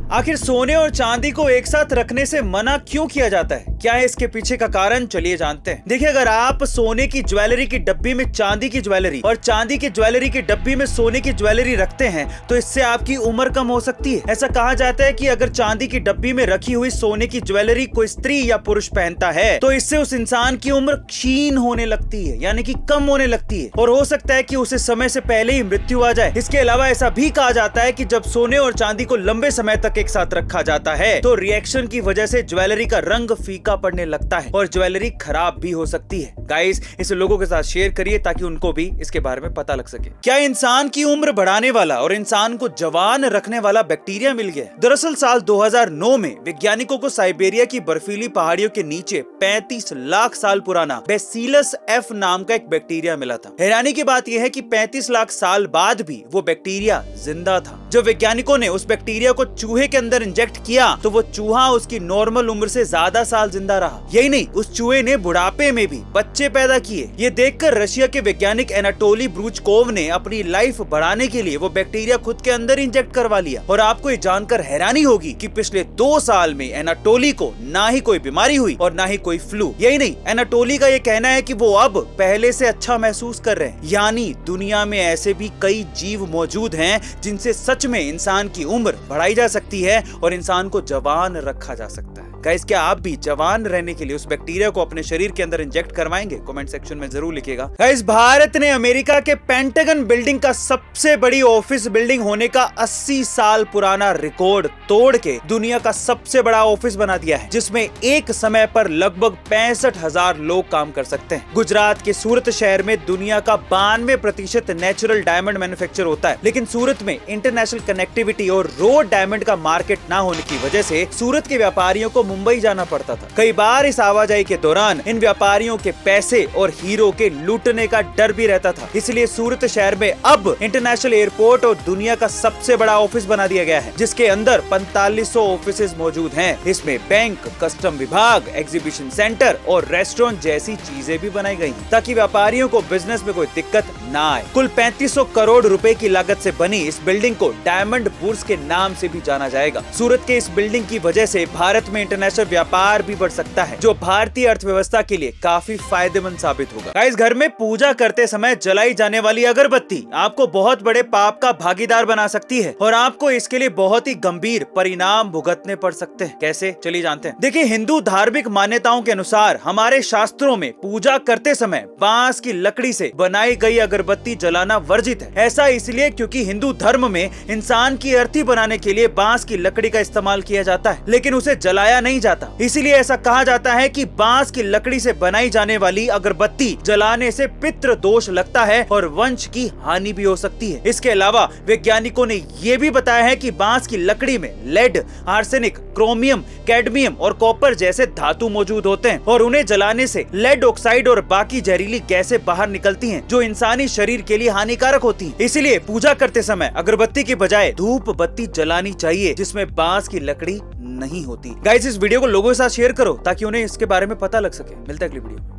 आखिर सोने और चांदी को एक साथ रखने से मना क्यों किया जाता है? क्या है इसके पीछे का कारण? चलिए जानते हैं। देखिए, अगर आप सोने की ज्वेलरी की डब्बी में चांदी की ज्वेलरी और चांदी की ज्वेलरी की डब्बी में सोने की ज्वेलरी रखते हैं तो इससे आपकी उम्र कम हो सकती है। ऐसा कहा जाता है कि अगर चांदी की डब्बी में रखी हुई सोने की ज्वेलरी कोई स्त्री या पुरुष पहनता है तो इससे उस इंसान की उम्र क्षीण होने लगती है, यानी कि कम होने लगती है, और हो सकता है कि उसे समय से पहले ही मृत्यु आ जाए। इसके अलावा ऐसा भी कहा जाता है कि जब सोने और चांदी को लंबे समय तक एक साथ रखा जाता है तो रिएक्शन की वजह से ज्वेलरी का रंग फीका पड़ने लगता है और ज्वेलरी खराब भी हो सकती है। गाइस, इसे लोगों के साथ शेयर करिए ताकि उनको भी इसके बारे में पता लग सके। क्या इंसान की उम्र बढ़ाने वाला और इंसान को जवान रखने वाला बैक्टीरिया मिल गया? दरअसल साल 2009 में वैज्ञानिकों को साइबेरिया की बर्फीली पहाड़ियों के नीचे 35 लाख साल पुराना बैसिलस एफ नाम का एक बैक्टीरिया मिला था। हैरानी की बात यह है कि 35 लाख साल बाद भी वो बैक्टीरिया जिंदा था। जब वैज्ञानिकों ने उस बैक्टीरिया को चूहे के अंदर इंजेक्ट किया तो वो चूहा उसकी नॉर्मल उम्र से ज्यादा साल जिंदा रहा। यही नहीं, उस चूहे ने बुढ़ापे में भी बच्चे पैदा किए। ये देखकर रशिया के वैज्ञानिक एनाटोली ब्रूचकोव ने अपनी लाइफ बढ़ाने के लिए वो बैक्टीरिया खुद के अंदर इंजेक्ट करवा लिया। और आपको ये जानकर हैरानी होगी कि पिछले 2 साल में एनाटोली को ना ही कोई बीमारी हुई और ना ही कोई फ्लू। यही नहीं, एनाटोली का ये कहना है कि वो अब पहले से अच्छा महसूस कर रहे हैं। यानी दुनिया में ऐसे भी कई जीव मौजूद हैं जिनसे सच में इंसान की उम्र बढ़ाई जा सकती है और इंसान को जवान रखा जा सकता है। गाइस, क्या आप भी जवान रहने के लिए उस बैक्टीरिया को अपने शरीर के अंदर इंजेक्ट करवाएंगे? कमेंट सेक्शन में जरूर लिखिएगा। गाइस, भारत ने अमेरिका के पेंटागन बिल्डिंग का सबसे बड़ी ऑफिस बिल्डिंग होने का 80 साल पुराना रिकॉर्ड तोड़ के दुनिया का सबसे बड़ा ऑफिस बना दिया है, जिसमें एक समय पर लगभग 65,000 लोग काम कर सकते हैं। गुजरात के सूरत शहर में दुनिया का 92% नेचुरल डायमंड मैन्युफैक्चर होता है, लेकिन सूरत में इंटरनेशनल कनेक्टिविटी और रोड डायमंड का मार्केट ना होने की वजह से सूरत के व्यापारियों को मुंबई जाना पड़ता था। कई बार इस आवाजाही के दौरान इन व्यापारियों के पैसे और हीरो के लूटने का डर भी रहता था। इसलिए सूरत शहर में अब इंटरनेशनल एयरपोर्ट और दुनिया का सबसे बड़ा ऑफिस बना दिया गया है, जिसके अंदर 4500 ऑफिसेज मौजूद हैं। इसमें बैंक, कस्टम विभाग, एग्जीबिशन सेंटर और रेस्टोरेंट जैसी चीजें भी बनाई गई हैं, ताकि व्यापारियों को बिजनेस में कोई दिक्कत ना आए। कुल 3500 करोड़ रुपए की लागत से बनी इस बिल्डिंग को डायमंड बुर्ज के नाम से भी जाना जाएगा। सूरत के इस बिल्डिंग की वजह से भारत में इंटरनेशनल व्यापार भी बढ़ सकता है, जो भारतीय अर्थव्यवस्था के लिए काफी फायदेमंद साबित होगा। इस घर में पूजा करते समय जलाई जाने वाली अगरबत्ती आपको बहुत बड़े पाप का भागीदार बना सकती है और आपको इसके लिए बहुत ही गंभीर परिणाम भुगतने पड़ सकते हैं। कैसे? चलिए जानते हैं। देखिए, हिंदू धार्मिक मान्यताओं के अनुसार हमारे शास्त्रों में पूजा करते समय बांस की लकड़ी से बनाई गई अगरबत्ती जलाना वर्जित है। ऐसा इसलिए क्योंकि हिंदू धर्म में इंसान की अर्थी बनाने के लिए बांस की लकड़ी का इस्तेमाल किया जाता है, लेकिन उसे जलाया नहीं जाता। इसीलिए ऐसा कहा जाता है कि बांस की लकड़ी से बनाई जाने वाली अगरबत्ती जलाने से पितृ दोष लगता है और वंश की हानि भी हो सकती है। इसके अलावा वैज्ञानिकों ने यह भी बताया है कि बांस की लकड़ी में लेड, आर्सेनिक, क्रोमियम, कैडमियम और कॉपर जैसे धातु मौजूद होते हैं और उन्हें जलाने से लेड ऑक्साइड और बाकी जहरीली गैसें बाहर निकलती हैं, जो इंसानी शरीर के लिए हानिकारक होती हैं। इसलिए पूजा करते समय अगरबत्ती के बजाय धूप बत्ती जलानी चाहिए, जिसमें बांस की लकड़ी नहीं होती। गाइस, इस वीडियो को लोगों के साथ शेयर करो ताकि उन्हें इसके बारे में पता लग सके। मिलता है अगली वीडियो में।